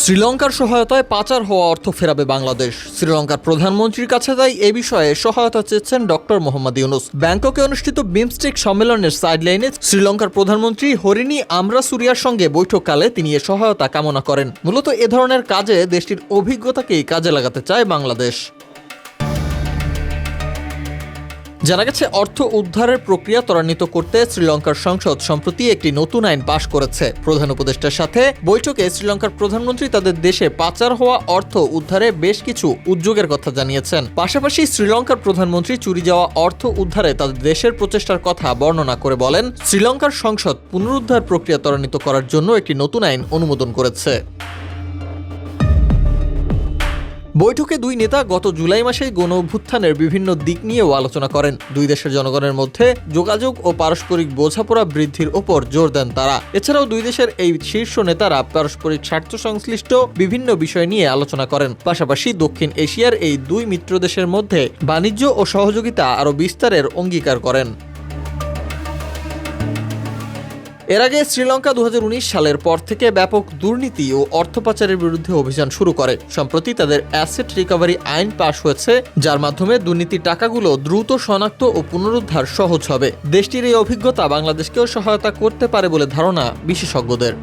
শ্রীলঙ্কার সহায়তায় পাচার হওয়া অর্থ ফেরাবে বাংলাদেশ। শ্রীলঙ্কার প্রধানমন্ত্রীর কাছে তাই এ বিষয়ে সহায়তা চেয়েছেন ডক্টর মোহাম্মদ ইউনুস। ব্যাংককে অনুষ্ঠিত বিমস্টেক সম্মেলনের সাইডলাইনে শ্রীলঙ্কার প্রধানমন্ত্রী হরিণী আমরাসুরিয়ার সঙ্গে বৈঠককালে তিনি এ সহায়তা কামনা করেন। মূলত এ ধরনের কাজে দেশটির অভিজ্ঞতাকেই কাজে লাগাতে চায় বাংলাদেশ। জানা গেছে, অর্থ উদ্ধারের প্রক্রিয়া ত্বরান্বিত করতে শ্রীলঙ্কার সংসদ সম্প্রতি একটি নতুন আইন পাশ করেছে। প্রধান উপদেষ্টার সাথে বৈঠকে শ্রীলঙ্কার প্রধানমন্ত্রী তাদের দেশে পাচার হওয়া অর্থ উদ্ধারে বেশ কিছু উদ্যোগের কথা জানিয়েছেন। পাশাপাশি শ্রীলঙ্কার প্রধানমন্ত্রী চুরি যাওয়া অর্থ উদ্ধারে তাদের দেশের প্রচেষ্টার কথা বর্ণনা করে বলেন, শ্রীলঙ্কার সংসদ পুনরুদ্ধার প্রক্রিয়া ত্বরান্বিত করার জন্য একটি নতুন আইন অনুমোদন করেছে। বৈঠকে দুই নেতা গত জুলাই মাসেই গণ অভ্যুত্থানের বিভিন্ন দিক নিয়েও আলোচনা করেন। দুই দেশের জনগণের মধ্যে যোগাযোগ ও পারস্পরিক বোঝাপড়া বৃদ্ধির ওপর জোর দেন তারা। এছাড়াও দুই দেশের এই শীর্ষ নেতারা পারস্পরিক স্বার্থ সংশ্লিষ্ট বিভিন্ন বিষয় নিয়ে আলোচনা করেন। পাশাপাশি দক্ষিণ এশিয়ার এই দুই মিত্র দেশের মধ্যে বাণিজ্য ও সহযোগিতা আরও বিস্তারের অঙ্গীকার করেন। এর আগে শ্রীলঙ্কা 2019 সালের পর থেকে ব্যাপক দুর্নীতি ও অর্থ পাচারের বিরুদ্ধে অভিযান শুরু করে। সম্প্রতি তাদের অ্যাসেট রিকভারি আইন পাশ হয়েছে, যার মাধ্যমে দুর্নীতির টাকাগুলো দ্রুত শনাক্ত ও পুনরুদ্ধার সহজ হবে। দেশটির এই অভিজ্ঞতা বাংলাদেশকেও সহায়তা করতে পারে বলে ধারণা বিশেষজ্ঞদের।